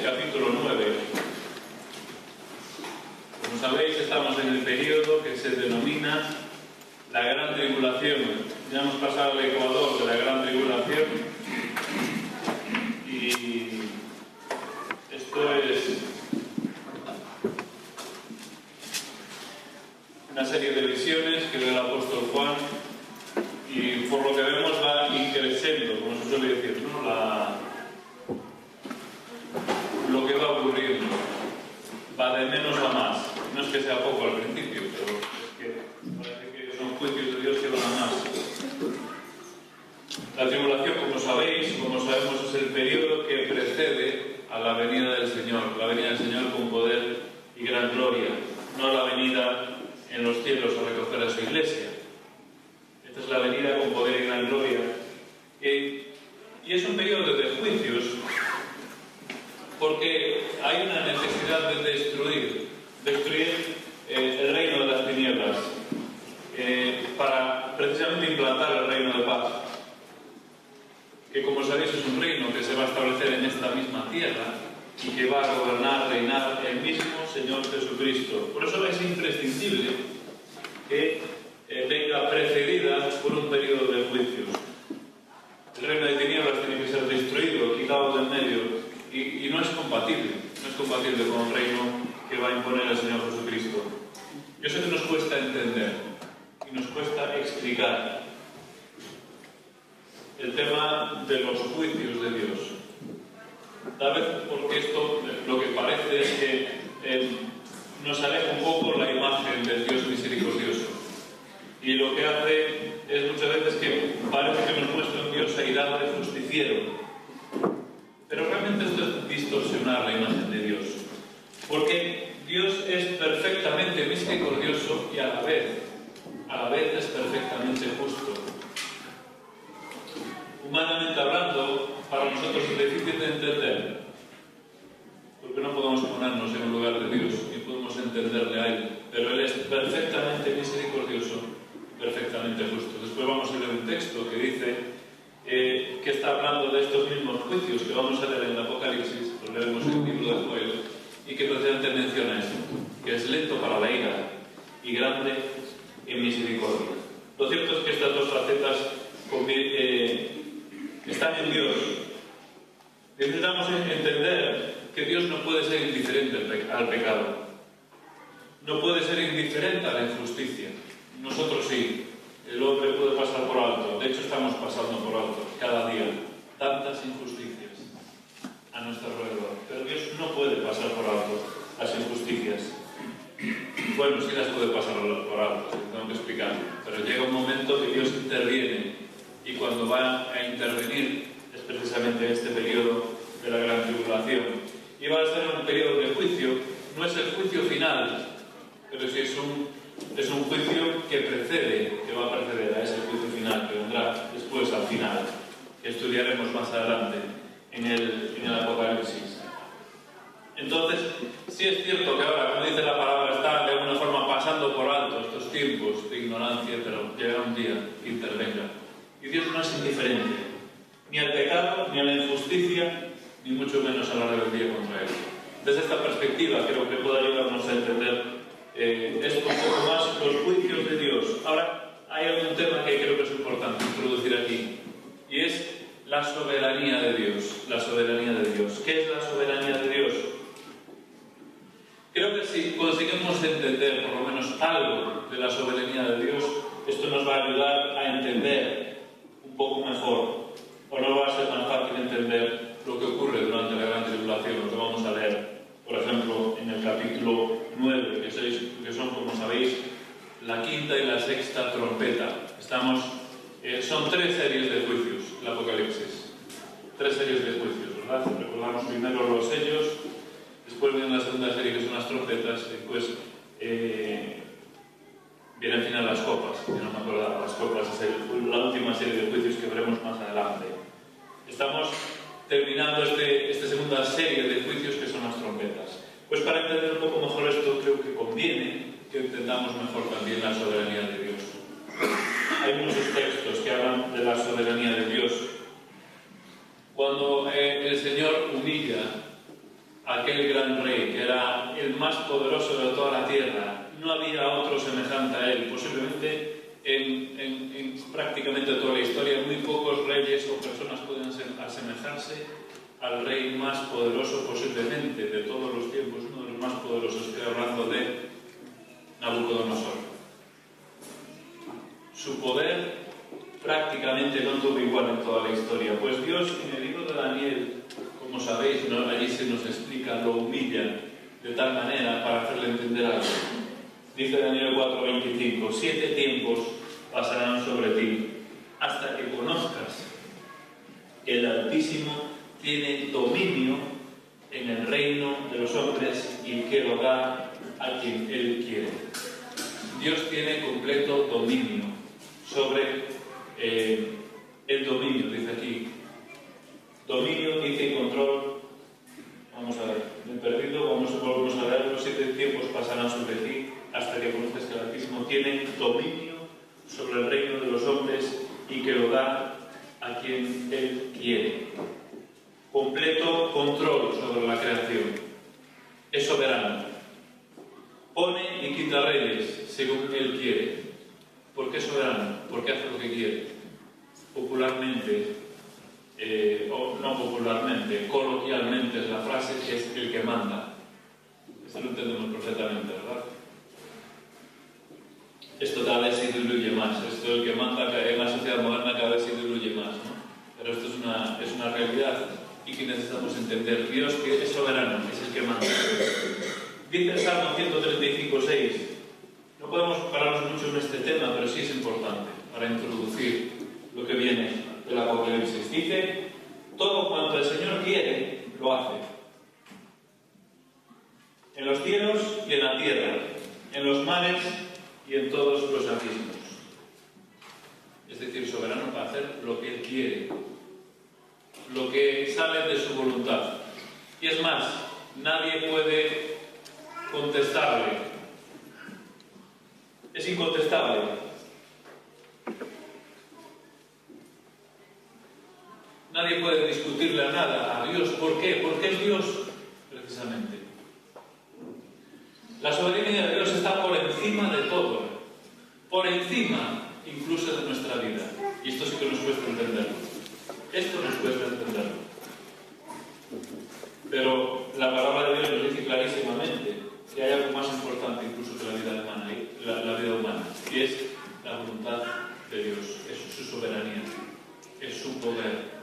capítulo 9. Como sabéis, estamos en el periodo que se denomina la Gran Tribulación. Ya hemos pasado al ecuador de la Gran Tribulación y esto es una serie de visiones que ve el apóstol Juan y por lo que vemos va increciendo, como se suele decir, ¿no? Lo que va ocurriendo va de menos a más. No es que sea poco al principio, pero es que parece que son juicios de Dios que van a más. La tribulación, como sabéis, como sabemos, es el periodo que precede a la venida del Señor con poder y gran gloria, no la venida en los cielos a recoger a su iglesia. Esta es la venida con poder y gran gloria. Y es un periodo de juicios porque hay una necesidad de destruir el reino de las tinieblas para precisamente implantar el reino de paz, que como sabéis es un reino que se va a establecer en esta misma tierra y que va a gobernar, reinar el mismo Señor Jesucristo. Por eso es imprescindible que venga precedida por un periodo de juicios. El reino de tinieblas tiene que ser destruido, quitado del medio, y no es compatible con el reino que va a imponer el Señor Jesucristo. Yo sé que nos cuesta entender y nos cuesta explicar el tema de los juicios de Dios. Tal vez porque esto lo que parece es que nos aleja un poco la imagen del Dios misericordioso. Y lo que hace es muchas veces que parece que nos muestra un Dios airado y justiciero. Pero realmente esto es distorsionar la imagen de Dios. Porque Dios es perfectamente misericordioso y a la vez es perfectamente justo. Humanamente hablando, para nosotros es difícil de entender, porque no podemos ponernos en el lugar de Dios ni podemos entenderle a Él, pero Él es perfectamente misericordioso, perfectamente justo. Después vamos a leer un texto que dice que está hablando de estos mismos juicios que vamos a leer en el Apocalipsis, lo leemos en el libro de Joel, y que precisamente menciona esto, que es lento para la ira y grande en misericordia. Lo cierto es que estas dos facetas están en Dios. Necesitamos entender que Dios no puede ser indiferente al pecado, no puede ser indiferente a la injusticia. Nosotros sí, el hombre puede pasar por alto, de hecho estamos pasando por alto cada día tantas injusticias a nuestro alrededor, pero Dios no puede pasar por alto las injusticias. Bueno, sí las puede pasar por alto, tengo que explicarlo, pero llega un momento que Dios interviene y cuando va a intervenir es precisamente en este periodo de la Gran Tribulación. Y va a ser un periodo de juicio, no es el juicio final, pero sí es un juicio que va a preceder a ese juicio final, que vendrá después al final, que estudiaremos más adelante en el Apocalipsis. Entonces, sí es cierto que ahora, como dice la palabra, está de alguna forma pasando por alto estos tiempos de ignorancia, pero llegará un día que intervenga. Y Dios no es indiferente, ni al pecado, ni a la injusticia, ni mucho menos a la rebeldía contra Él. Desde esta perspectiva creo que puede ayudarnos a entender esto un poco más, los juicios de Dios. Ahora, hay algún tema que creo que es importante introducir aquí, y es la soberanía de Dios. La soberanía de Dios. ¿Qué es la soberanía de Dios? Creo que si conseguimos entender por lo menos algo de la soberanía de Dios, esto nos va a ayudar a entender un poco mejor, o no va a ser tan fácil entender lo que ocurre durante la Gran Tribulación, lo que vamos a leer, por ejemplo, en el capítulo 9, que son, como sabéis, la quinta y la sexta trompeta. Son 3 series de juicios, el Apocalipsis. 3 series de juicios, ¿verdad? Recordamos primero los sellos, después viene la segunda serie, que son las trompetas, y después viene al final las copas. Yo no me acuerdo, las copas es la última serie de juicios que veremos más adelante. Estamos terminando esta segunda serie de juicios que son las trompetas. Pues para entender un poco mejor esto, creo que conviene que entendamos mejor también la soberanía de Dios. Hay muchos textos que hablan de la soberanía de Dios. Cuando el Señor humilla aquel gran rey, que era el más poderoso de toda la tierra. No había otro semejante a él. Posiblemente en prácticamente toda la historia muy pocos reyes o personas pueden asemejarse al rey más poderoso posiblemente de todos los tiempos, uno de los más poderosos. Estoy hablando de Nabucodonosor. Su poder prácticamente no tuvo igual en toda la historia. Pues Dios, en el libro de Daniel, como sabéis, allí se nos explica, lo humilla de tal manera para hacerle entender algo. Dice Daniel 4:25, 7 tiempos pasarán sobre ti hasta que conozcas que el Altísimo tiene dominio en el reino de los hombres y que lo da a quien Él quiere. Dios tiene completo dominio sobre el dominio, dice aquí. Dominio, dice, y control. Vamos a ver, me he perdido, volvemos a ver, los 7 tiempos pasarán sobre ti hasta que conozcas que el Altísimo tiene dominio sobre el reino de los hombres y que lo da a quien Él quiere. Completo control sobre la creación. Es soberano. Pone y quita reyes según Él quiere. ¿Por qué es soberano? Porque hace lo que quiere. Popularmente, o no popularmente, coloquialmente es la frase que es el que manda. Esto lo entendemos perfectamente, ¿verdad? Esto cada vez se diluye más. Esto el que manda en la sociedad moderna cada vez se diluye más, ¿no? Pero esto es una realidad y que necesitamos entender. Dios que es soberano, es el que manda. Dice el Salmo 135:6. No podemos pararnos mucho en este tema, pero sí es importante para introducir lo que viene del Apocalipsis. Dice, todo cuanto el Señor quiere, lo hace. En los cielos y en la tierra, en los mares y en todos los abismos. Es decir, soberano para hacer lo que Él quiere, lo que sale de su voluntad. Y es más, nadie puede contestarle. Es incontestable. Nadie puede discutirle nada a Dios. ¿Por qué? Porque es Dios, precisamente. La soberanía de Dios está por encima de todo. Por encima, incluso, de nuestra vida. Y esto sí que nos cuesta entenderlo. Esto nos cuesta entenderlo. Pero la palabra de Dios nos dice clarísimamente que hay algo más importante incluso que la vida humana, y es la voluntad de Dios, es su soberanía, es su poder.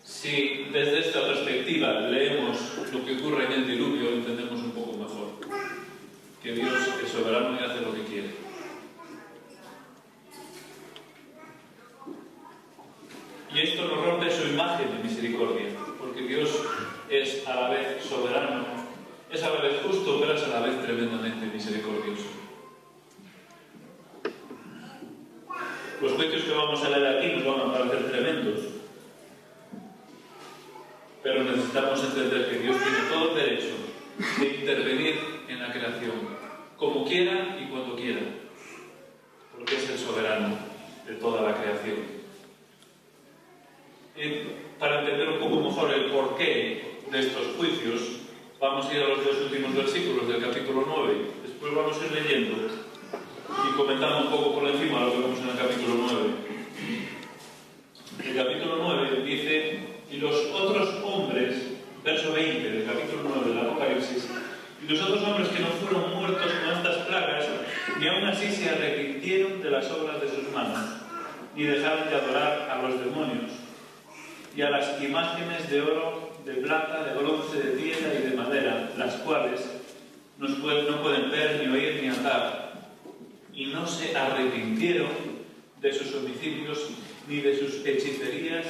Si desde esta perspectiva leemos lo que ocurre en el diluvio, entendemos un poco mejor que Dios es soberano y hace lo que quiere. Y esto nos rompe su imagen de misericordia, porque Dios es a la vez soberano, es a la vez justo, pero es a la vez tremendamente misericordioso. Los juicios que vamos a leer aquí nos van a parecer tremendos, pero necesitamos entender que Dios tiene todo el derecho de intervenir en la creación, como quiera y cuando quiera, porque es el soberano de toda la creación. Para entender un poco mejor el porqué de estos juicios, vamos a ir a los 2 últimos versículos del capítulo 9. Después vamos a ir leyendo y comentando un poco por encima lo que vemos en el capítulo 9. El capítulo 9 dice, y los otros hombres, verso 20 del capítulo 9 del Apocalipsis, y los otros hombres que no fueron muertos con estas plagas, ni aún así se arrepintieron de las obras de sus manos, ni dejaron de adorar a los demonios y a las imágenes de oro, de plata, de bronce, de piedra y de madera, las cuales no pueden ver, ni oír, ni andar. Y no se arrepintieron de sus homicidios, ni de sus hechicerías,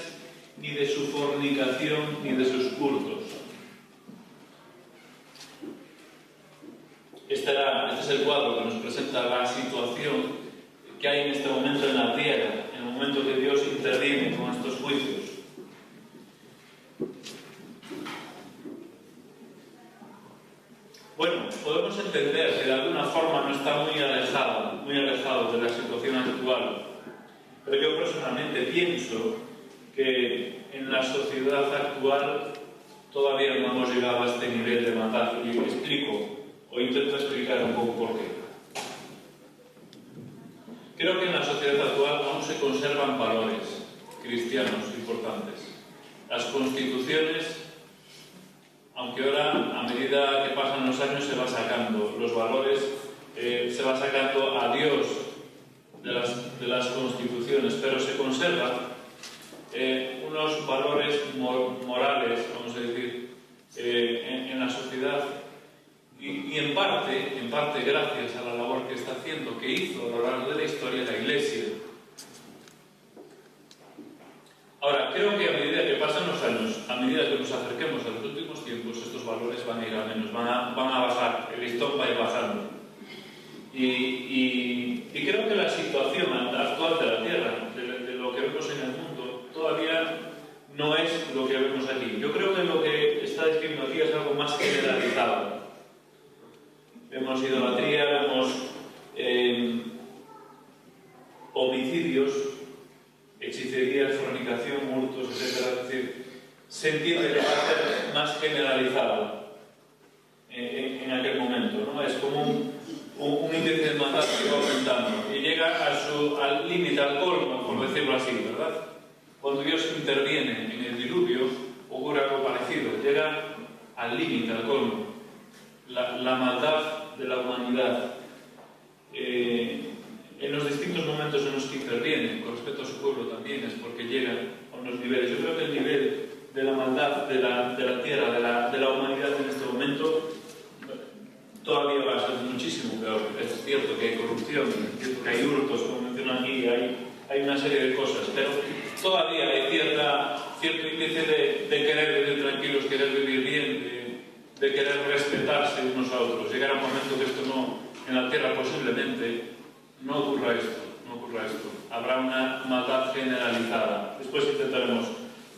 ni de su fornicación, ni de sus hurtos. Este es el cuadro que nos presenta la situación que hay en este momento en la tierra, en el momento que Dios interviene con estos juicios. Bueno, podemos entender que de alguna forma no está muy alejado de la situación actual, pero yo personalmente pienso que en la sociedad actual todavía no hemos llegado a este nivel de maldad. Y explico, o intento explicar un poco por qué. Creo que en la sociedad actual aún se conservan valores cristianos importantes. Las constituciones, aunque ahora, a medida que pasan los años, se va sacando los valores, se va sacando a Dios de las constituciones, pero se conservan unos valores morales, vamos a decir, en la sociedad, y en parte gracias a la labor que está haciendo, que hizo a lo largo de la historia la Iglesia. Ahora, creo que a medida que pasan los años, a medida que nos acerquemos a los últimos tiempos, estos valores van a ir a menos, van a bajar, el listón va a ir bajando. Y creo que la situación actual de la Tierra, de lo que vemos en el mundo, todavía no es lo que vemos aquí. Yo creo que lo que está describiendo aquí es algo más generalizado. Vemos idolatría, vemos homicidios, hechicerías, fornicación, hurtos, etc. Es decir, se entiende que va a ser más generalizado en aquel momento, ¿no? Es como un índice de maldad que va aumentando y llega al límite, al colmo, por decirlo así, ¿verdad? Cuando Dios interviene en el diluvio, ocurre algo parecido, llega al límite, al colmo. La maldad de la humanidad en los distintos momentos en los que interviene con respecto a su pueblo también es porque llega a unos niveles. Yo creo que el nivel de la maldad de la tierra, de la humanidad en este momento todavía va a ser muchísimo peor. Es cierto que hay corrupción, es cierto que hay hurtos, como mencionan aquí, hay una serie de cosas, pero todavía hay cierto índice de querer vivir tranquilos, querer vivir bien, de querer respetarse unos a otros. Llegará un momento que esto no, en la tierra posiblemente, no ocurra esto. Habrá una maldad generalizada. Después intentaremos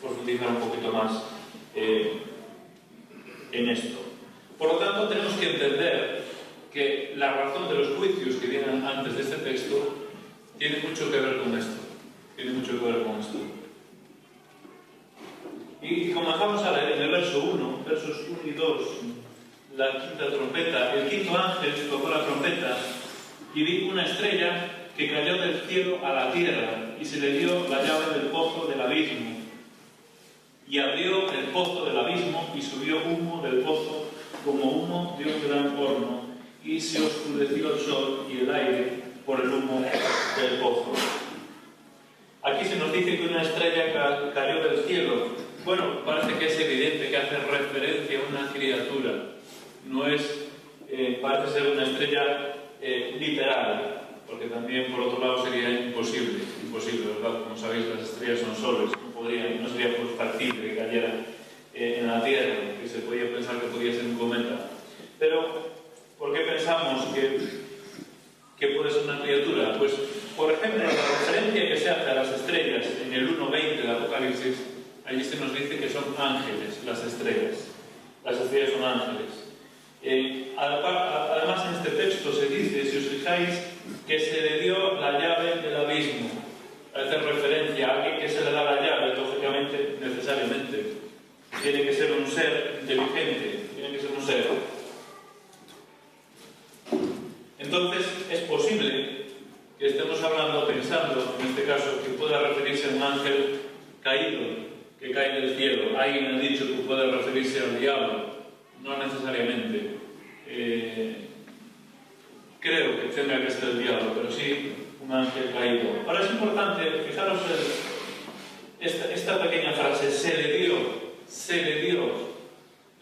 profundizar un poquito más en esto. Por lo tanto, tenemos que entender que la razón de los juicios que vienen antes de este texto tiene mucho que ver con esto. Y comenzamos a leer en el verso 1, versos 1 y 2, la quinta trompeta. El quinto ángel tocó la trompeta y vi una estrella que cayó del cielo a la tierra y se le dio la llave del pozo del abismo. Y abrió el pozo del abismo y subió humo del pozo como humo de un gran horno, y se oscureció el sol y el aire por el humo del pozo. Aquí se nos dice que una estrella cayó del cielo. Bueno, parece que es evidente que hace referencia a una criatura. No es, parece ser una estrella literal, porque también por otro lado sería imposible, ¿verdad? Como sabéis, las estrellas son soles, no sería factible que cayera en la Tierra, que se podía pensar que podía ser un cometa. Pero, ¿por qué pensamos que puede ser una criatura? Pues, por ejemplo, la referencia que se hace a las estrellas en el 1.20 de Apocalipsis, allí se nos dice que son ángeles las estrellas. Las estrellas son ángeles. Además, en este texto se dice, si os fijáis, que se le dio la llave del abismo. Hace referencia a alguien que se le da la llave, lógicamente, necesariamente. Tiene que ser un ser inteligente, tiene que ser un ser. Entonces, es posible que estemos pensando, en este caso, que pueda referirse a un ángel caído, que cae del cielo. Alguien ha dicho que puede referirse al diablo. No necesariamente. Creo que tenga que ser el diablo, pero sí un ángel caído. Ahora es importante, fijaros esta pequeña frase, se le dio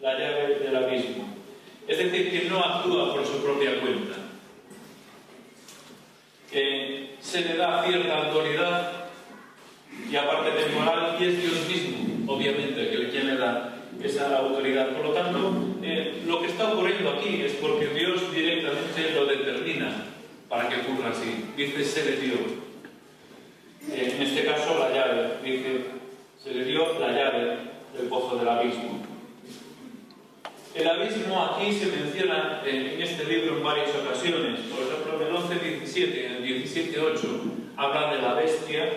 la llave del abismo. Es decir, que no actúa por su propia cuenta. Se le da cierta autoridad y aparte temporal, y es Dios mismo, obviamente, quien le da esa autoridad. Por lo tanto, lo que está ocurriendo aquí es porque Dios directamente lo determina para que ocurra así. Dice, se le dio. En este caso, la llave. Dice, se le dio la llave del pozo del abismo. El abismo aquí se menciona en este libro en varias ocasiones. Por ejemplo, en el 11.17, en el 17.8, habla de la bestia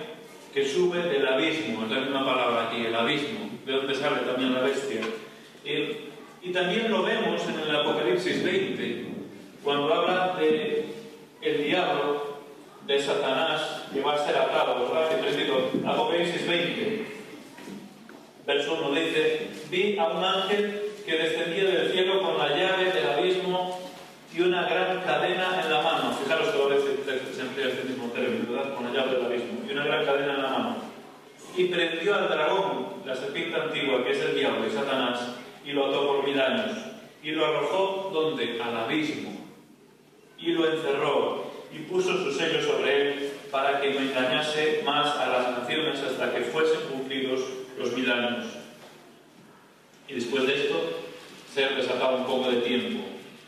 que sube del abismo, es la misma palabra aquí, el abismo, de donde sale también la bestia. Y también lo vemos en el Apocalipsis 20, cuando habla de el diablo, de Satanás, que va a ser atado, ¿verdad? Apocalipsis 20, verso 1 dice: vi a un ángel que descendía del cielo con la llave del abismo y una gran cadena en la mano. Fijaros que a veces se emplea este mismo término, ¿verdad? Con la llave del abismo y una gran cadena en la mano. Y prendió al dragón, la serpiente antigua, que es el diablo y Satanás, y lo ató por 1000 años. Y lo arrojó, ¿dónde? Al abismo. Y lo encerró y puso su sello sobre él para que no engañase más a las naciones hasta que fuesen cumplidos los 1000 años. Y después de esto, ser desatado un poco de tiempo.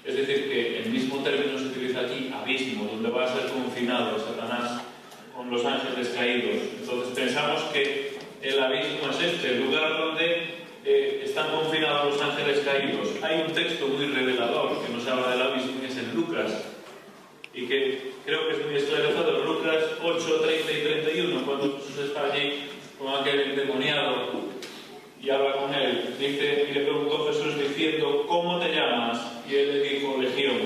Es decir, que el mismo término se utiliza aquí, abismo, donde va a ser confinado Satanás con los ángeles caídos. Entonces pensamos que el abismo es este, el lugar donde están confinados los ángeles caídos. Hay un texto muy revelador que nos habla del abismo, que es en Lucas, y que creo que es muy esclarecedor. Lucas 8, 30 y 31, cuando Jesús está allí con aquel endemoniado y habla con él, dice, y le preguntó Jesús diciendo: ¿cómo te llamas? Y él le dijo: Legión,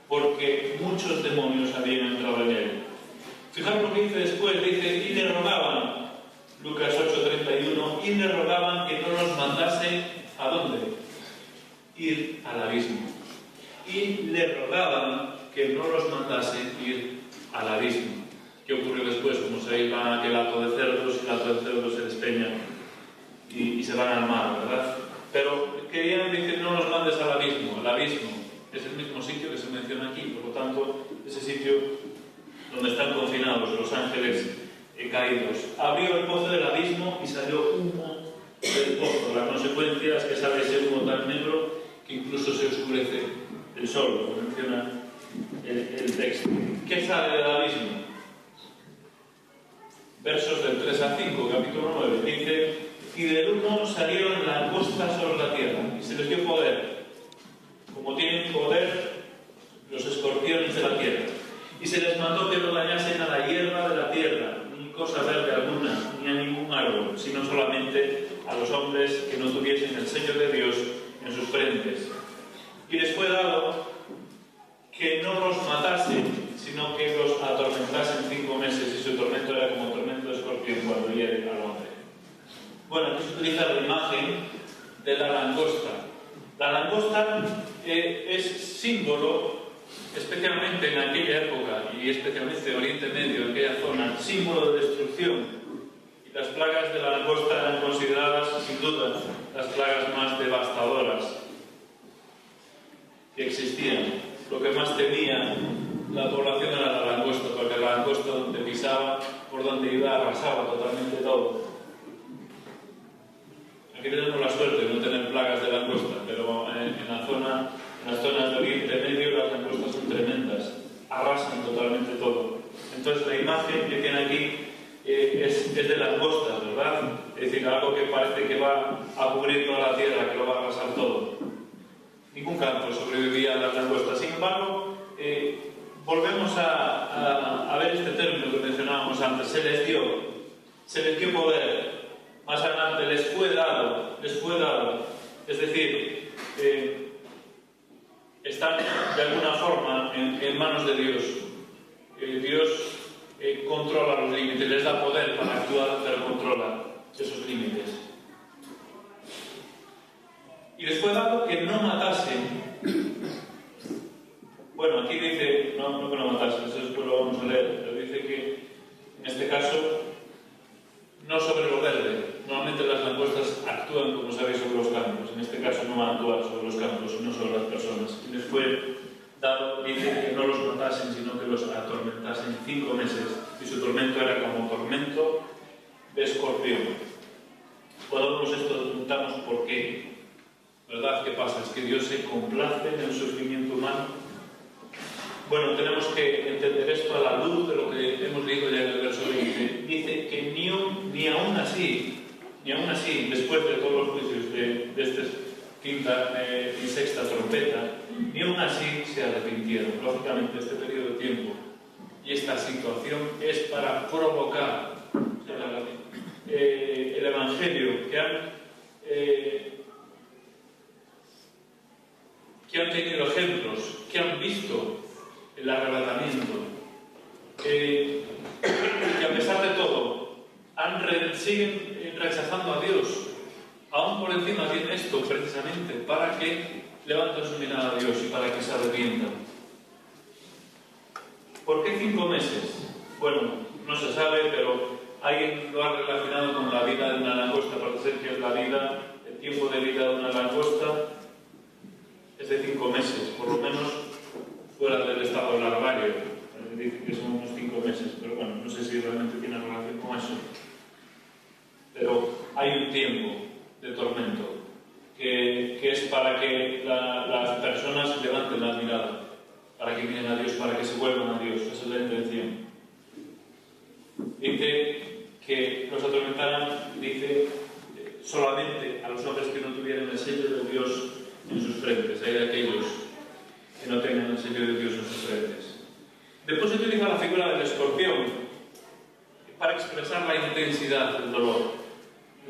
porque muchos demonios habían entrado en él. Fijaros lo que dice después, dice: y le rogaban, Lucas 8:31, y le rogaban que no los mandase, ¿a dónde? Ir al abismo. Y le rogaban que no los mandase ir al abismo. ¿Qué ocurrió después? Como sabéis, van a aquel hato de cerdos, y el hato de cerdos se despeña y se van al mar, ¿verdad? Pero querían decir: no los mandes al abismo. El abismo es el mismo sitio que se menciona aquí, por lo tanto, ese sitio donde están confinados los ángeles caídos. Abrió el pozo del abismo y salió humo del pozo. La consecuencia es que sale ese humo tan negro que incluso se oscurece el sol, como menciona el texto. ¿Qué sale del abismo? Versos del 3 al 5, capítulo 9, dice: y del humo salieron langostas sobre la tierra, y se les dio poder, como tienen poder los escorpiones de la tierra. Y se les mandó que no dañasen a la hierba de la tierra, ni cosa verde alguna, ni a ningún árbol, sino solamente a los hombres que no tuviesen el sello de Dios en sus frentes. Y les fue dado que no los matasen, sino que los atormentasen 5 meses, y su tormento era como tormento de escorpión cuando hiere al hombre. Bueno, aquí se utiliza la imagen de la langosta. La langosta es símbolo, especialmente en aquella época y especialmente en Oriente Medio, en aquella zona, símbolo de destrucción. Y las plagas de la langosta eran consideradas, sin duda, las plagas más devastadoras que existían. Lo que más temía la población era la langosta, porque la langosta, donde pisaba, por donde iba, arrasaba totalmente todo. Aquí tenemos la suerte de no tener plagas de langosta, pero en las zonas de Oriente Medio las langostas son tremendas, arrasan totalmente todo. Entonces la imagen que tiene aquí es de langostas, ¿verdad? Es decir, algo que parece que va a cubrir toda la tierra, que lo va a arrasar todo. Ningún campo sobrevivía a las langostas. Sin embargo, volvemos a ver este término que mencionábamos antes: se les dio poder. Más adelante les fue dado. Es decir, están de alguna forma en manos de Dios. Dios controla los límites, les da poder para actuar, pero controla esos límites. Y les fue dado que no matasen. Bueno, aquí dice, no que no matasen, eso después lo vamos a leer, pero dice que en este caso no sobre lo verde. Normalmente las langostas actúan, como sabéis, sobre los campos. En este caso no van a actuar sobre los campos, sino sobre las personas. Y les fue dado, dice, que no los matasen, sino que los atormentasen 5 meses. Y su tormento era como tormento de escorpión. Cuando vemos esto, nos preguntamos por qué. ¿Verdad? ¿Qué pasa? ¿Es que Dios se complace en el sufrimiento humano? Bueno, tenemos que entender esto a la luz de lo que hemos leído ya en el verso 20. Dice que ni aún así, después de todos los juicios de esta quinta y sexta trompeta, ni aún así se arrepintieron. Lógicamente, este periodo de tiempo y esta situación es para provocar el Evangelio, que han tenido ejemplos, que han visto el arrebatamiento, que a pesar de todo siguen rechazando a Dios, aún por encima de esto precisamente, para que levanten su mirada a Dios y para que se arrepientan. ¿Por qué 5 meses? Bueno, no se sabe, pero alguien lo ha relacionado con la vida de una langosta. Parece ser que es el tiempo de vida de una langosta es de 5 meses, por lo menos fuera del estado larvario. Dice que son unos 5 meses, pero bueno, no sé si realmente tiene relación con eso. Pero hay un tiempo de tormento que es para que las personas levanten la mirada, para que miren a Dios, para que se vuelvan a Dios. Esa es la intención. Dice que los atormentarán, dice, solamente a los hombres que no tuvieran el sello de Dios en sus frentes. Hay de aquellos que no tengan el sello de Dios en sus frentes. Después se utiliza la figura del escorpión para expresar la intensidad del dolor.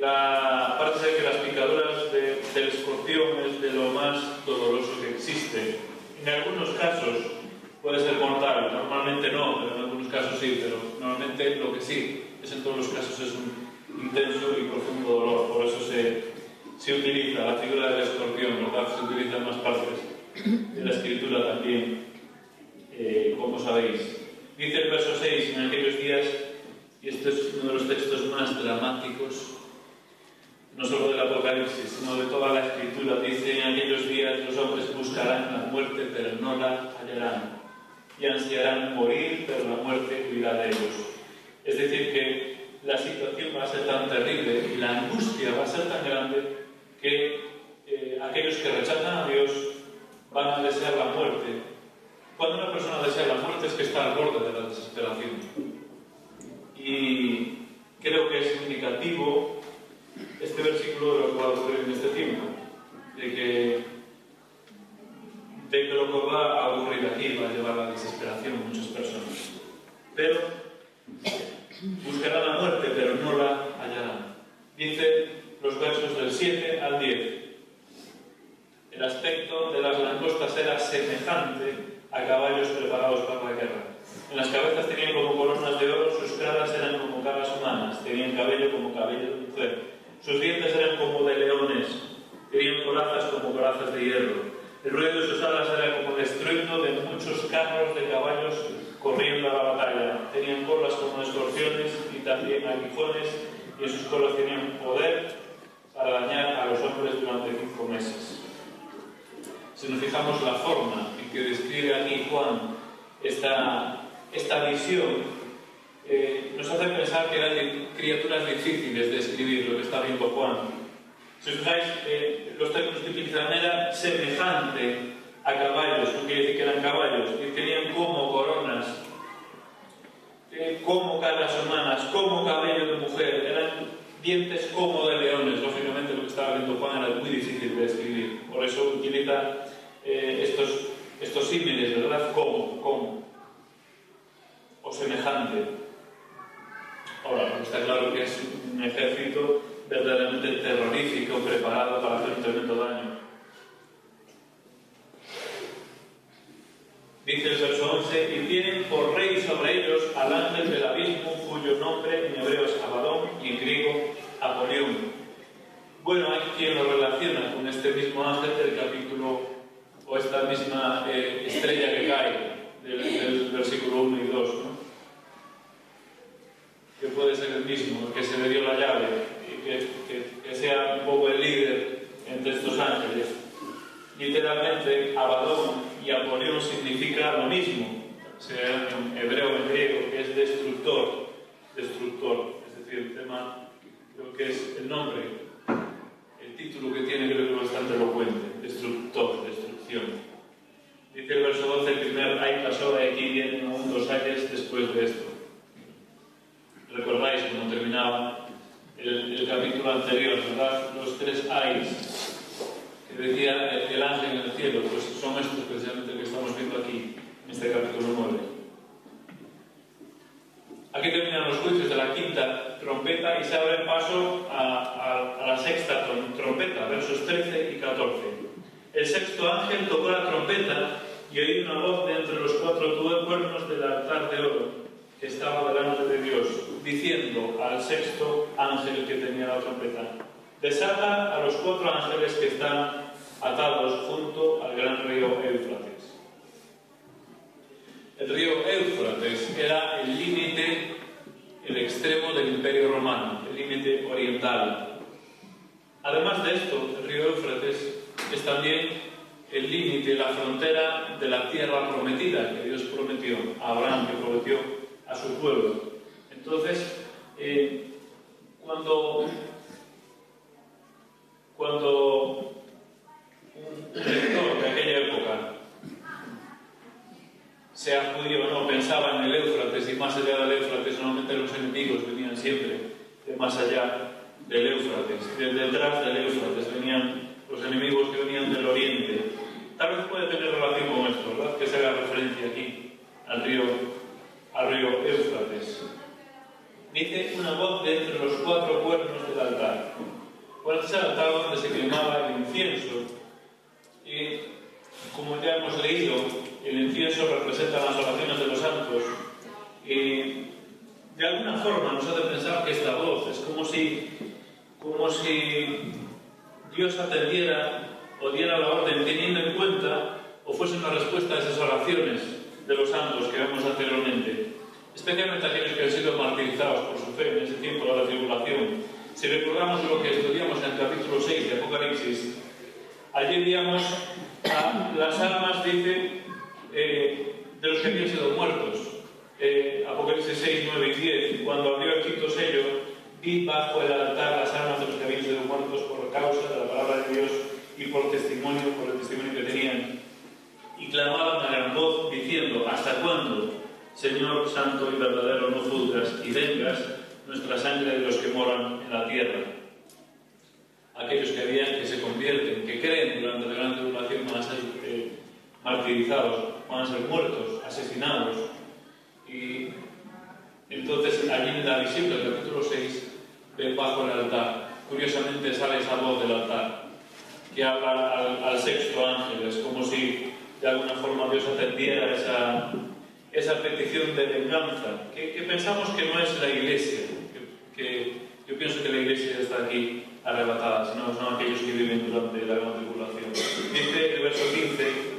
Parece que las picaduras del escorpión es de lo más doloroso que existe. En algunos casos puede ser mortal, normalmente no, pero en algunos casos sí, pero normalmente lo que sí es en todos los casos es un intenso y profundo dolor. Por eso se utiliza la figura del escorpión, ¿verdad? Se utiliza en más partes de la Escritura también, como sabéis. Dice el verso 6, en aquellos días, y este es uno de los textos más dramáticos, no solo del Apocalipsis, sino de toda la Escritura. Dice, en aquellos días los hombres buscarán la muerte, pero no la hallarán, y ansiarán morir, pero la muerte huirá de ellos. Es decir, que la situación va a ser tan terrible y la angustia va a ser tan grande que aquellos que rechazan a Dios van a desear la muerte. Cuando una persona desea la muerte es que está al borde de la desesperación. Y creo que es indicativo este versículo de lo que va a ocurrir en este tiempo, de que lo que va a ocurrir aquí va a llevar a la desesperación a muchas personas. Pero buscarán la muerte, pero no la hallarán. Dice los versos del 7 al 10. El aspecto de las langostas era semejante a caballos preparados para la guerra. En las cabezas tenían como coronas de oro, sus caras eran como caras humanas, tenían cabello como cabello de mujer, sus dientes eran como de leones, tenían corazas como corazas de hierro. El ruido de sus alas era como el estruendo de muchos carros de caballos corriendo a la batalla. Tenían colas como escorpiones y también aguijones, y en sus colas tenían poder para dañar a los hombres durante 5 meses. Si nos fijamos la forma en que describe aquí Juan esta visión, nos hace pensar que eran criaturas difíciles de escribir lo que está viendo Juan. Si os fijáis, los términos que utilizan era semejante a caballos, no quiere decir que eran caballos, y tenían como coronas, como caras humanas, como cabello de mujer, eran dientes como de leones. Lógicamente lo que estaba viendo Juan era muy difícil de escribir, por eso utiliza estos símiles, ¿verdad? Como, o semejante. Ahora, está claro que es un ejército verdaderamente terrorífico, preparado para hacer un tremendo daño. Dice el verso 11, y tienen por rey sobre ellos al ángel del abismo, cuyo nombre en hebreo es Abadón y en griego Apolión. Bueno, hay quien lo relaciona con este mismo ángel del capítulo, o esta misma estrella que cae del versículo 1 y 2, ¿no? Que puede ser el mismo, el que se le dio la llave, y que sea un poco el líder entre estos ángeles. Literalmente, Abadón y Apolión significa lo mismo, sea en hebreo o en griego, que es destructor, es decir, el tema, creo que es el nombre, el título que tiene, creo que es bastante elocuente, destructor, destrucción. Dice el verso 12, el primer ay pasó, y aquí vienen aún 2 ayes después de esto. Recordáis cuando terminaba el capítulo anterior, ¿verdad? Los 3 ayes que decía el ángel en el cielo, pues son estos precisamente que estamos viendo aquí, en este capítulo 9. Aquí terminan los juicios de la quinta trompeta y se abre paso a la sexta trompeta, versos 13 y 14. El sexto ángel tocó la trompeta y oí una voz de entre los 4 cuernos del altar de oro que estaba delante de Dios, diciendo al sexto ángel que tenía la trompeta: desata a los 4 ángeles que están atados junto al gran río Éufrates. El río Éufrates era el límite, el extremo del Imperio Romano, el límite oriental. Además de esto, el río Éufrates es también el límite, la frontera de la tierra prometida que Dios prometió a Abraham, que prometió a su pueblo. Entonces, cuando un lector de aquella época, sea judío o no, pensaba en el Éufrates, y más allá del Éufrates, normalmente los enemigos venían siempre de más allá del Éufrates, de detrás del Éufrates venían los enemigos que venían del oriente. Tal vez puede tener relación con esto, ¿verdad? Que se haga referencia aquí al río Éufrates. Dice una voz de entre los 4 cuernos del altar. Bueno, este es el altar donde se quemaba el incienso. Y como ya hemos leído, el incienso representa las oraciones de los santos. Y de alguna forma nos hace pensar que esta voz es como si Dios atendiera o diera la orden teniendo en cuenta o fuese una respuesta a esas oraciones de los santos que vemos anteriormente, especialmente aquellos que han sido martirizados por su fe en ese tiempo de la tribulación. Si recordamos lo que estudiamos en el capítulo 6 de Apocalipsis, allí veíamos a las almas, dice, de los que habían sido muertos. Apocalipsis 6, 9 y 10, cuando abrió el quinto sello, vi bajo el altar las almas de los que habían sido muertos por causa de la palabra de Dios y por el testimonio que tenían, y clamaban a gran voz diciendo: ¿hasta cuándo, Señor santo y verdadero, no juzgas y vengas nuestra sangre de los que moran en la tierra? Aquellos que se convierten, que creen durante la gran tribulación, van a ser martirizados, van a ser muertos, asesinados. Y entonces allí en la visión del capítulo 6 ven bajo el altar, curiosamente sale esa voz del altar que habla al sexto ángel. Es como si de alguna forma Dios atendiera esa petición de venganza, que pensamos que no es la iglesia, que yo pienso que la iglesia está aquí arrebatada, sino son aquellos que viven durante la gran tribulación. Dice el verso 15: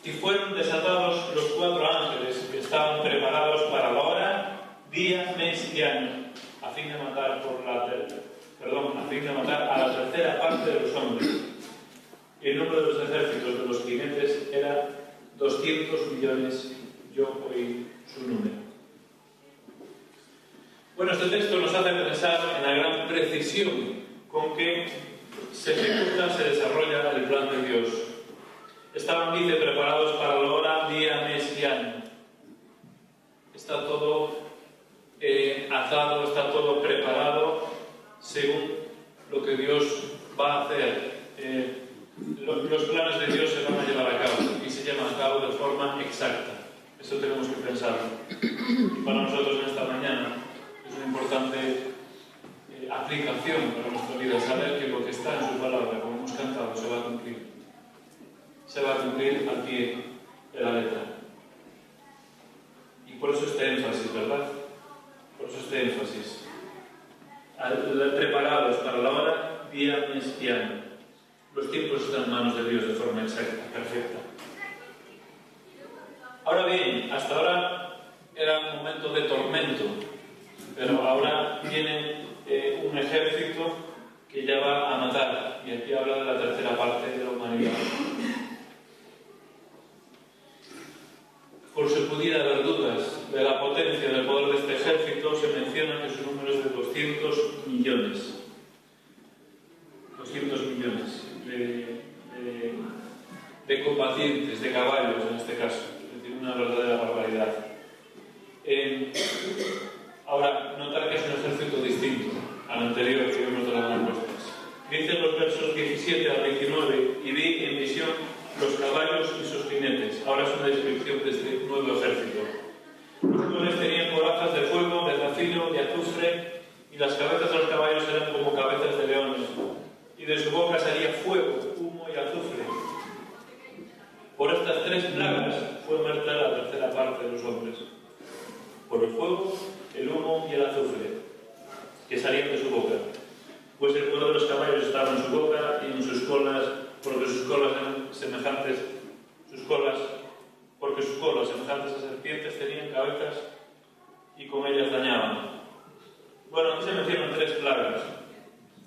y fueron desatados los 4 ángeles que estaban preparados para la hora, día, mes y año, a fin de matar a la tercera parte de los hombres. Y el número de los ejércitos de los jinetes era 200 millones, yo oí su número. Bueno, este texto nos hace pensar en la gran precisión con que se ejecuta, se desarrolla el plan de Dios. Estaban, dice, preparados para la hora, día, mes y año. Está todo atado, está todo preparado según lo que Dios va a hacer. Los planes de Dios se van a llevar a cabo y se llevan a cabo de forma exacta. Eso tenemos que pensarlo. Y para nosotros en esta mañana es una importante aplicación para nuestra vida, saber que lo que está en su palabra, como hemos cantado, se va a cumplir. Se va a cumplir al pie de la letra. Y por eso este énfasis, ¿verdad? Por eso este énfasis. Preparados para la hora, día, mes y año. Los tiempos están en manos de Dios de forma exacta, perfecta. Ahora bien, hasta ahora era un momento de tormento, pero ahora viene un ejército que ya va a matar, y aquí habla de la tercera parte de la humanidad. Por si pudiera haber dudas de la potencia del poder de este ejército, se menciona que su número es de 200 millones. 200 millones de combatientes, de caballos en este caso. Es decir, una verdadera barbaridad. Ahora, notar que es un ejército distinto al anterior que vimos de las respuestas. Dicen los versos 17 al 29: y vi en visión los caballos y sus jinetes. Ahora es una descripción de este nuevo ejército. Los cuales tenían corazas de fuego, de zafiro, de azufre y las cabezas de los caballos eran como cabezas de leones, y de su boca salía fuego, humo y azufre. Por estas 3 plagas fue muerta la tercera parte de los hombres, por el fuego, el humo y el azufre, que salían de su boca. Pues el fuego de los caballos estaba en su boca y en sus colas, porque sus colas, semejantes a serpientes, tenían cabezas y con ellas dañaban. Bueno, aquí se mencionan 3 plagas: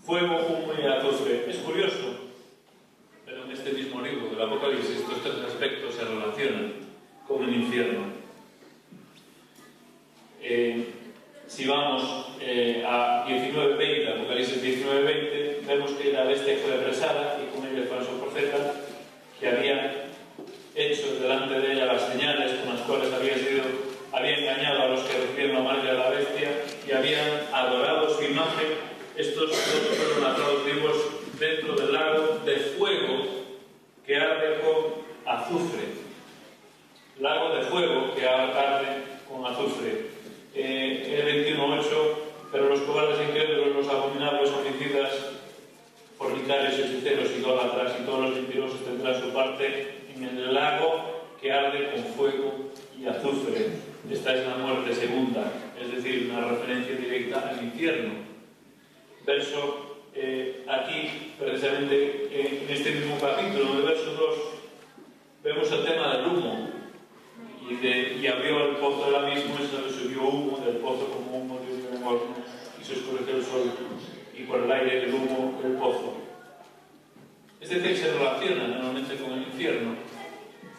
fuego, humo y azufre. Es curioso, pero en este mismo libro del Apocalipsis estos 3 aspectos se relacionan con el infierno. Si vamos a 19:20, Apocalipsis 19:20, vemos que la bestia fue apresada y con ella el falso profeta, que había hecho delante de ella las señales con las cuales había engañado a los que recibieron la marca de la bestia y habían adorado su imagen. Estos 2 fueron lanzados vivos dentro del lago de fuego que arde con azufre. Lago de fuego que arde con azufre. El 21:8, pero los cobardes incrédulos, los abominables, homicidas, fornicarios, hechiceros, idólatras y todos los mentirosos tendrán su parte en el lago que arde con fuego y azufre. Esta es la muerte segunda, es decir, una referencia directa al infierno. Verso, aquí, precisamente en este mismo capítulo, en el verso 2, vemos el tema del humo. Y abrió el pozo del abismo y se subió humo del pozo como humo de un gran horno, y se oscureció el sol, y por el aire el humo del pozo. Es decir, se relaciona normalmente con el infierno.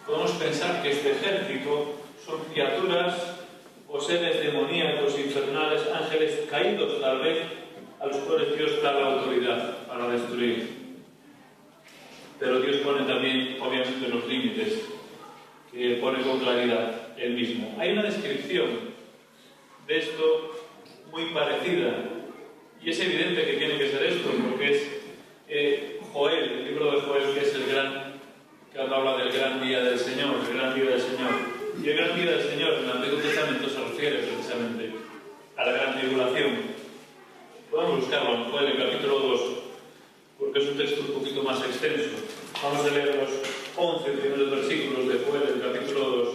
Podemos pensar que este ejército son criaturas o seres demoníacos, infernales, ángeles caídos tal vez, a los cuales Dios da la autoridad para destruir. Pero Dios pone también, obviamente, los límites, que pone con claridad él mismo. Hay una descripción de esto muy parecida, y es evidente que tiene que ser esto, porque es Joel, el libro de Joel, que es el gran, que habla del gran día del Señor, el gran día del Señor. Y el gran día del Señor en el Antiguo Testamento se refiere precisamente a la gran tribulación. Podemos buscarlo en Joel, el capítulo 2, porque es un texto un poquito más extenso. Vamos a leer los 11 primeros versículos de Joel, el capítulo 2.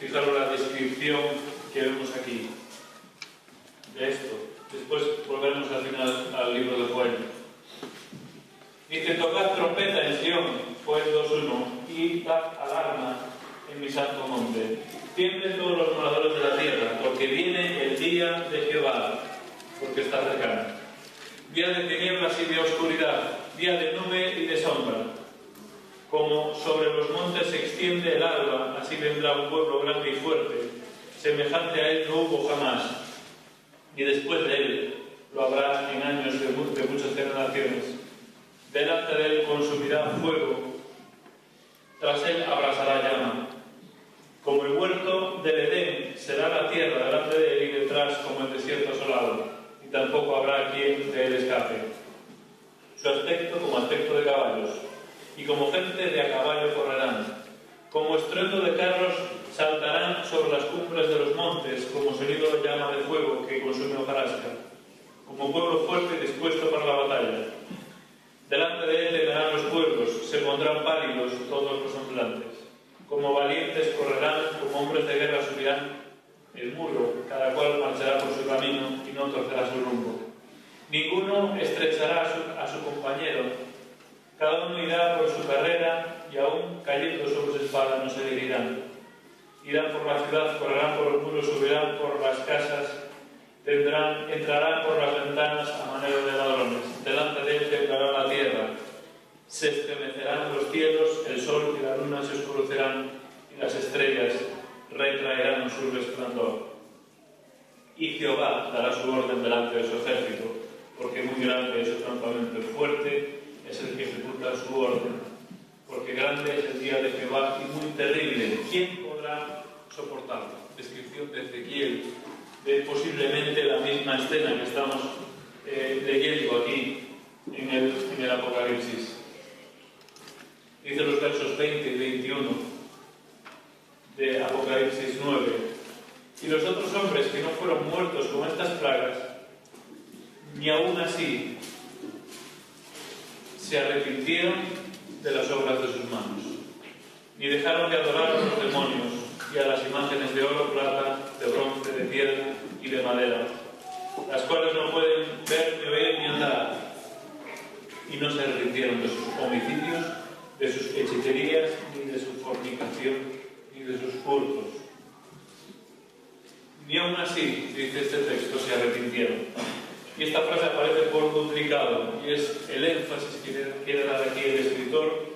Fijaros la descripción que vemos aquí de esto. Después volveremos al final al libro de Joel. Dice: tocad trompeta en Sion, Joel 2:1, y dad alarma en mi santo monte. Tiemblen todos los moradores de la tierra, porque viene el día de Jehová, porque está cercano. Día de tinieblas y de oscuridad, día de nube y de sombra. Como sobre los montes se extiende el alba, así vendrá un pueblo grande y fuerte. Semejante a él no hubo jamás, y después de él lo habrá en años de muchas generaciones. Delante de él consumirá fuego, tras él abrasará llama. Como el huerto del Edén será la tierra delante de él y detrás como el desierto asolado, y tampoco habrá quien de él escape. Su aspecto como aspecto de caballos, y como gente de a caballo correrán. Como estruendo de carros saltarán sobre las cumbres de los montes, como sonido de llama de fuego que consume hojarasca. Como pueblo fuerte y dispuesto para la batalla. Delante de él temerán los pueblos, se pondrán pálidos todos los semblantes. Como valientes correrán, como hombres de guerra subirán el muro, cada cual marchará por su camino y no torcerá su rumbo. Ninguno estrechará a su compañero, cada uno irá por su carrera y aún cayendo sobre su espada no se dividirán. Irán por la ciudad, correrán por el muro, subirán por las casas, entrarán por las ventanas a manera de ladrones. Delante de él temblará la tierra, se estremecerán los cielos, el sol y la luna se oscurecerán y las estrellas retraerán su resplandor. Y Jehová dará su orden delante de su ejército, porque muy grande es su campamento, fuerte es el que ejecuta su orden, porque grande es el día de Jehová y muy terrible. ¿Quién podrá soportarlo? Descripción de Ezequiel, de posiblemente la misma escena que estamos leyendo aquí en el Apocalipsis. Dice los versos 20 y 21 de Apocalipsis 9: y los otros hombres que no fueron muertos con estas plagas se arrepintieron de las obras de sus manos, ni dejaron de adorar a los demonios y a las imágenes de oro, plata, de bronce, de piedra y de madera, las cuales no pueden ver, ni oír, ni andar, y no se arrepintieron de sus homicidios, de sus hechicerías, ni de su fornicación, ni de sus hurtos. Ni aún así, dice este texto, se arrepintieron. Y esta frase aparece por duplicado, y es el énfasis que quiere dar aquí el escritor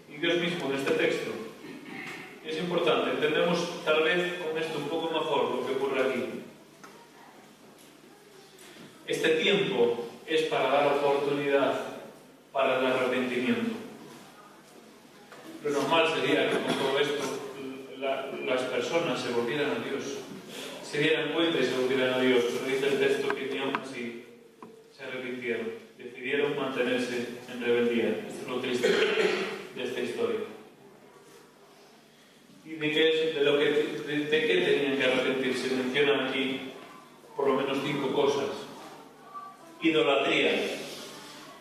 y Dios mismo en este texto. Y es importante, entendemos tal vez con esto un poco mejor lo que ocurre aquí. Este tiempo es para dar oportunidad para el arrepentimiento. Lo normal sería que con todo esto las personas se volvieran a Dios, se dieran cuenta y se volvieran a Dios, pero dice el texto que ni aún así se arrepintieron, decidieron mantenerse en rebeldía. Esto es lo triste de esta historia. ¿Y de qué tenían que arrepentirse? Mencionan aquí por lo menos 5 cosas. Idolatría.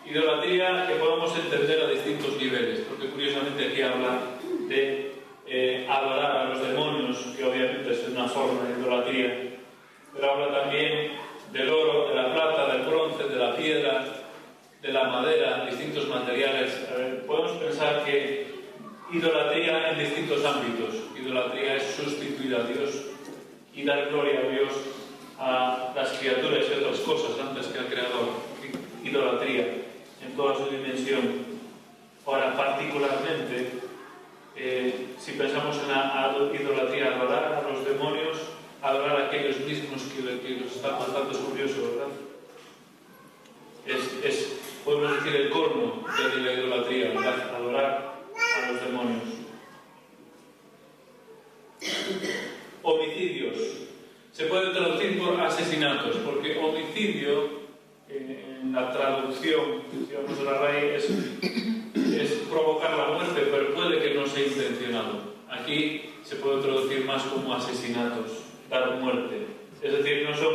Idolatría que podemos entender a distintos niveles, porque curiosamente aquí habla de adorar a los demonios, que obviamente es una forma de idolatría, pero habla también del oro, de la plata, del bronce, de la piedra, de la madera, distintos materiales. Podemos pensar que idolatría en distintos ámbitos. Idolatría es sustituir a Dios y dar gloria a Dios a las criaturas y otras cosas antes que al Creador. Idolatría en toda su dimensión. Ahora, particularmente, si pensamos en la idolatría, adorar a los demonios, adorar a aquellos mismos que los están matando, es curioso, ¿verdad? Podemos decir, el colmo de la idolatría, ¿verdad? Adorar a los demonios. Homicidios. Se puede traducir por asesinatos, porque homicidio, en la traducción, digamos, de la raíz, es provocar la muerte, pero puede que no sea intencionado. Aquí se puede traducir más como asesinatos, dar muerte. Es decir, no son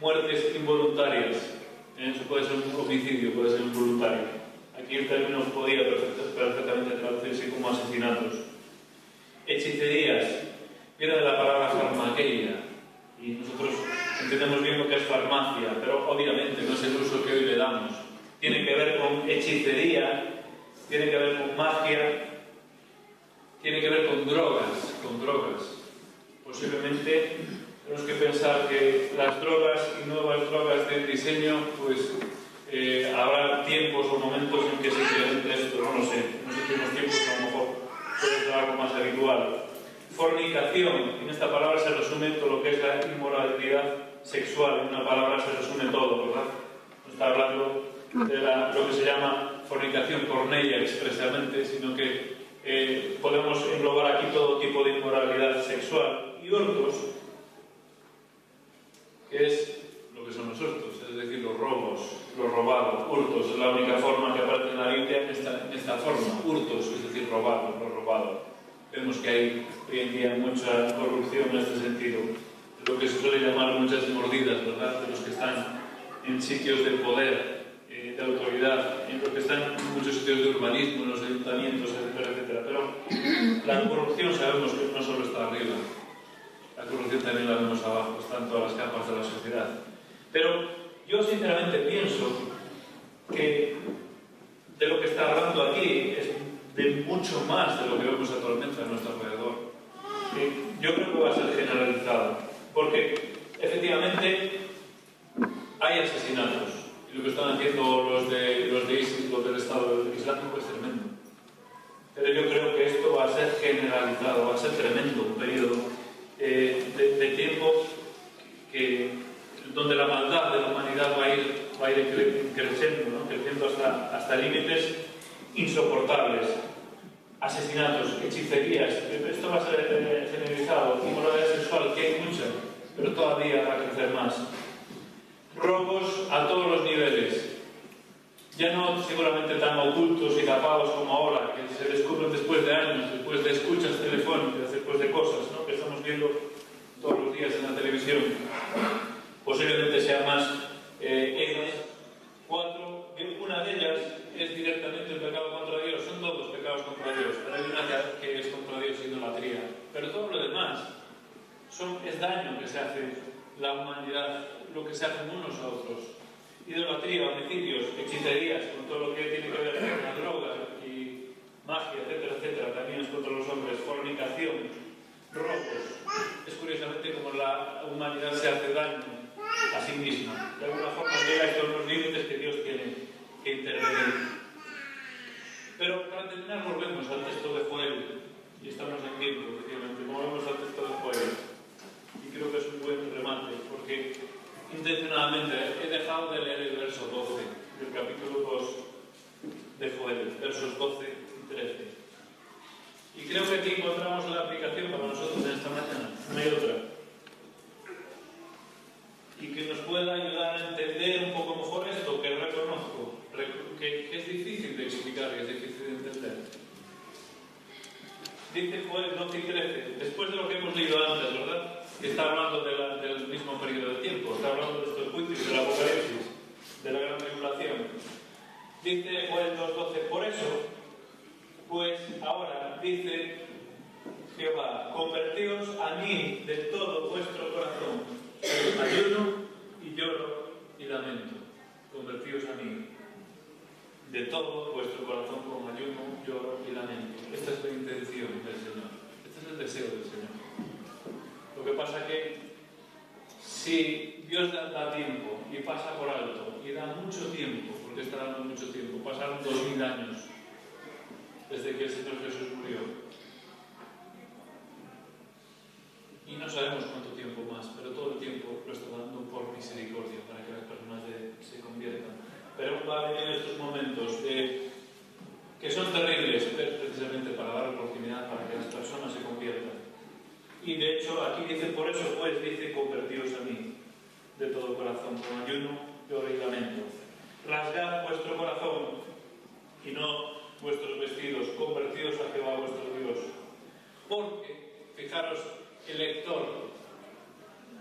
muertes involuntarias. Eso puede ser un homicidio, puede ser involuntario. Aquí el término podría perfectamente traducirse como asesinatos. Hechicerías. Viene de la palabra farmaqueia. Y nosotros entendemos bien lo que es farmacia, pero obviamente no es el uso que hoy le damos. Tiene que ver con hechicería, tiene que ver con magia, tiene que ver con drogas, Posiblemente tenemos que pensar que las drogas y nuevas drogas de diseño, pues habrá tiempos o momentos en que se implemente esto, no lo sé. En los últimos tiempos a lo mejor puede ser algo más habitual. Fornicación, en esta palabra se resume todo lo que es la inmoralidad sexual, en una palabra se resume todo, ¿verdad? No está hablando de lo que se llama fornicación porneia expresamente, sino que podemos englobar aquí todo tipo de inmoralidad sexual. Y hurtos, que es lo que son los hurtos, es decir, los robos, lo robado. Hurtos es la única forma que aparece en la Biblia en esta forma. Hurtos, es decir, robado, lo robado. Vemos que hay hoy en día mucha corrupción en este sentido. Lo que se suele llamar muchas mordidas, ¿verdad? De los que están en sitios de poder, de autoridad, en los que están en muchos sitios de urbanismo, en los ayuntamientos, etcétera, etcétera. Pero la corrupción sabemos que no solo está arriba, la corrupción también la vemos abajo, está en todas las capas de la sociedad. Pero yo sinceramente pienso que de lo que está hablando aquí es de mucho más de lo que vemos actualmente a nuestro alrededor. Yo creo que va a ser generalizado, porque efectivamente hay asesinatos, y lo que están haciendo los de ISIS, los del Estado Islámico, es tremendo. Pero yo creo que esto va a ser generalizado, va a ser tremendo, un periodo de tiempo donde la maldad de la humanidad va a ir creciendo, ¿no? Creciendo hasta límites insoportables. Asesinatos, hechicerías, esto va a ser generalizado. Inmoralidad sexual, que hay mucha, pero todavía va a crecer más. Robos a todos los niveles, ya no seguramente tan ocultos y tapados como ahora, que se descubren después de años, después de escuchas telefónicas, después de cosas, ¿no?, que estamos viendo todos los días en la televisión. Posiblemente sea más. 4, una de ellas es directamente el pecado contra Dios, son todos pecados contra Dios, pero hay una que es contra Dios, idolatría. Pero todo lo demás es daño que se hace la humanidad, lo que se hacen unos a otros. Idolatría, homicidios, hechicerías, con todo lo que tiene que ver con la droga y magia, etcétera, etcétera, también es contra los hombres, fornicación, robos. Es curiosamente como la humanidad se hace daño a sí misma. De alguna forma llega a estos los límites que Dios tiene que intervenir. Pero para terminar volvemos al texto de Joel, y estamos en tiempo, efectivamente, volvemos al texto de Joel. Y creo que es un buen remate, porque intencionadamente he dejado de leer el verso 12 del capítulo 2 de Joel, versos 12 y 13. Y creo que aquí encontramos la aplicación para nosotros en esta mañana, no hay otra. Y que nos pueda ayudar a entender un poco mejor esto, que reconozco, que es difícil de explicar y es difícil de entender. Dice Joel 12 y 13, después de lo que hemos leído antes, ¿verdad? Que está hablando del mismo periodo de tiempo, está hablando de estos juicios, del Apocalipsis, de la gran tribulación. Dice Joel 2:12, por eso, pues ahora dice Jehová, convertíos a mí de todo vuestro corazón, ayuno y lloro y lamento. Convertíos a mí de todo vuestro corazón con ayuno, lloro y lamento. Esta es la intención del Señor, este es el deseo del Señor. Lo que pasa que si Dios da tiempo y pasa por alto y da mucho tiempo, porque está dando mucho tiempo, pasaron 2000 años desde que el Señor Jesús murió y no sabemos cuánto tiempo más, pero todo el tiempo lo está dando por misericordia para que las personas se conviertan. Pero va a venir estos momentos que son terribles precisamente para dar oportunidad para que las personas se conviertan. Y de hecho aquí dice, por eso pues dice, convertíos a mí de todo corazón, con ayuno, lloro y lamento. Rasgad vuestro corazón y no vuestros vestidos, convertíos a Jehová vuestro Dios. Porque, fijaros, el lector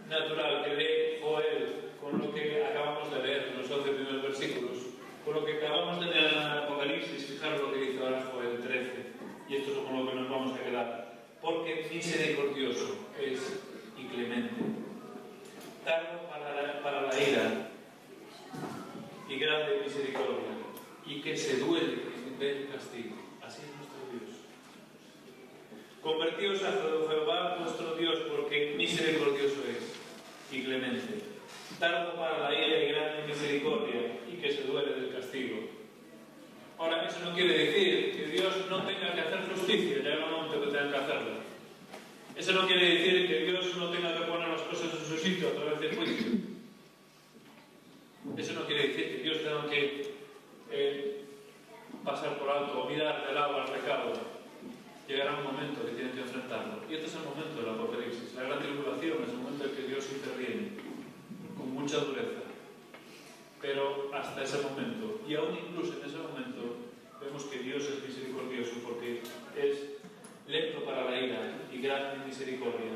natural que lee Joel con lo que acabamos de leer en los 11 primeros versículos, con lo que acabamos de leer en el Apocalipsis, fijaros lo que dice ahora Joel 13, y esto es con lo que nos vamos a quedar. Porque misericordioso es y clemente, tardo para la ira y grande misericordia, y que se duele del castigo. Así es nuestro Dios. Convertíos a Jehová vuestro Dios, porque misericordioso es y clemente, tardo para la ira y grande misericordia, y que se duele del castigo. Ahora, eso no quiere decir que Dios no tenga que hacer justicia, ya en el momento que tenga que hacerla. Eso no quiere decir que Dios no tenga que poner las cosas en su sitio a través del juicio. Eso no quiere decir que Dios tenga que pasar por alto o mirar del agua al pecado. Llegará un momento que tiene que enfrentarlo. Y este es el momento del Apocalipsis. La gran tribulación es el momento en que Dios interviene con mucha dureza. Pero hasta ese momento, y aún incluso en ese momento, vemos que Dios es misericordioso porque es lento para la ira y grande en misericordia.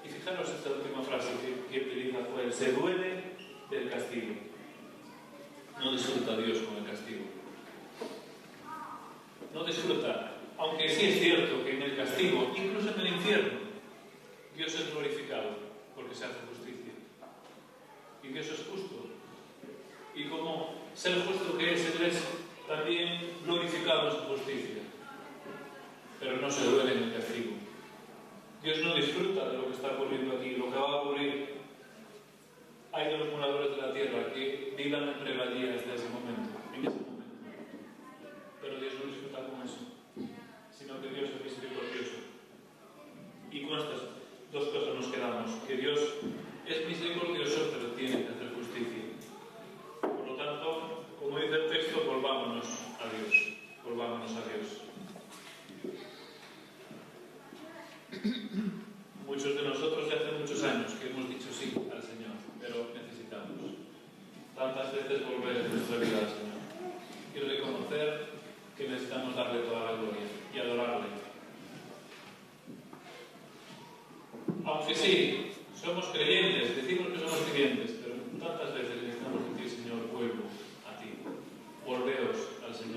Y fijaros esta última frase que utiliza Joel, se duele del castigo. No disfruta Dios con el castigo. No disfruta, aunque sí es cierto que en el castigo, incluso en el infierno, Dios es glorificado porque se hace justicia. Y Dios es justo. Y como ser justo que es, Él es también glorificado en su justicia. Pero no se duele en el castigo. Dios no disfruta de lo que está ocurriendo aquí, lo que va a ocurrir. Hay de los moradores de la tierra que vivan en rebeldía desde ese momento, en ese momento. Pero Dios no disfruta con eso, sino que Dios es misericordioso. Y con estas dos cosas nos quedamos, que Dios es misericordioso, pero tiene que hacer justicia. Por lo tanto, como dice el texto, volvámonos a Dios. Volvámonos a Dios. Muchos de nosotros de hace muchos años que hemos dicho sí al Señor, pero necesitamos tantas veces volver en nuestra vida al Señor y reconocer que necesitamos darle toda la gloria y adorarle. Aunque sí, somos creyentes, decimos que somos creyentes, pero tantas veces necesitamos decir, Señor, vuelvo a ti, volveos al Señor.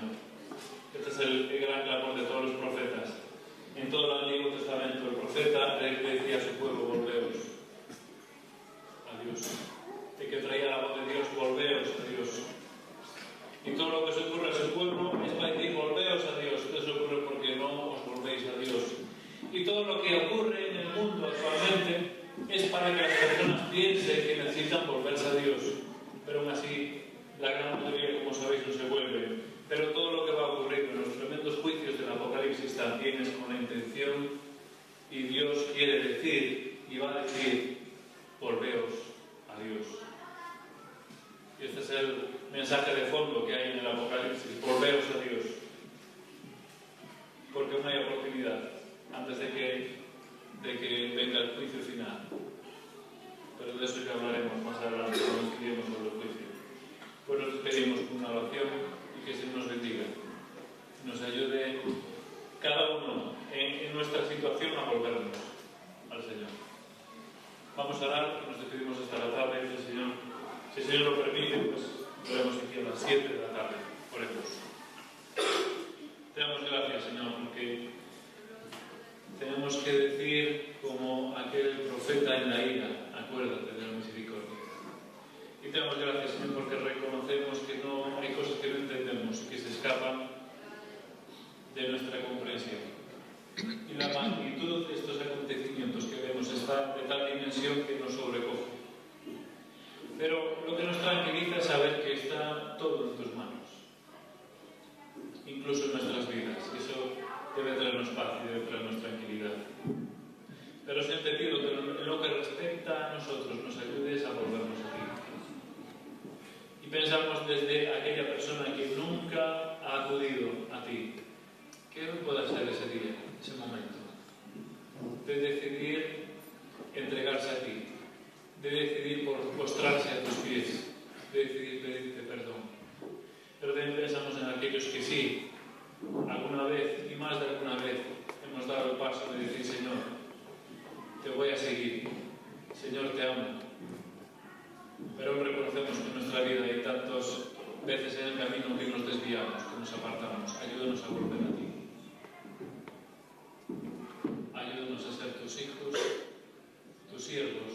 pueblo, volveos a Dios. El que traía la voz de Dios, volveos a Dios. Y todo lo que se ocurre a ese pueblo es para decir, volveos a Dios. Esto se ocurre porque no os volvéis a Dios. Y todo lo que ocurre en el mundo actualmente es para que las personas piensen que necesitan volverse a Dios. Pero aún así, la gran mayoría, como sabéis, no se vuelve. Pero todo lo que va a ocurrir en los tremendos juicios del Apocalipsis también es con la intención, y Dios quiere decir, y va a decir, volveos a Dios. Y este es el mensaje de fondo que hay en el Apocalipsis, volveos a Dios. Porque aún hay oportunidad antes de que venga el juicio final. Pero de eso ya hablaremos más adelante cuando estudiemos sobre el juicio. Pues nos despedimos con una oración y que el Señor nos bendiga. Nos ayude cada uno en nuestra situación a volvernos al Señor. Vamos a orar y nos despedimos hasta la tarde. Si el Señor lo permite, pues lo veremos aquí a las 7 de la tarde. Oremos. Te damos gracias, Señor, porque tenemos que decir como aquel profeta en la ira, acuérdate de la misericordia. Y te damos gracias, Señor, porque reconocemos que no hay cosas que no entendemos, que se escapan de nuestra comprensión. Y la magnitud de estos acontecimientos que vemos está de tal dimensión que nos sobrecoge. Pero lo que nos tranquiliza es saber que está todo en tus manos, incluso en nuestras vidas. Eso debe traernos paz y debe traernos tranquilidad. Pero Señor, te pido que en lo que respecta a nosotros nos ayudes a volvernos a ti. Y pensamos desde aquella persona que nunca ha acudido a ti. ¿Qué puede ser ese día, ese momento? De decidir entregarse a ti, de decidir postrarse a tus pies, de decidir pedirte perdón. Pero también pensamos en aquellos que sí, alguna vez y más de alguna vez hemos dado el paso de decir, Señor, te voy a seguir, Señor, te amo. Pero aún reconocemos que en nuestra vida hay tantas veces en el camino que nos desviamos, que nos apartamos. Ayúdanos a volver a ti. Ayúdanos a ser tus hijos, tus siervos,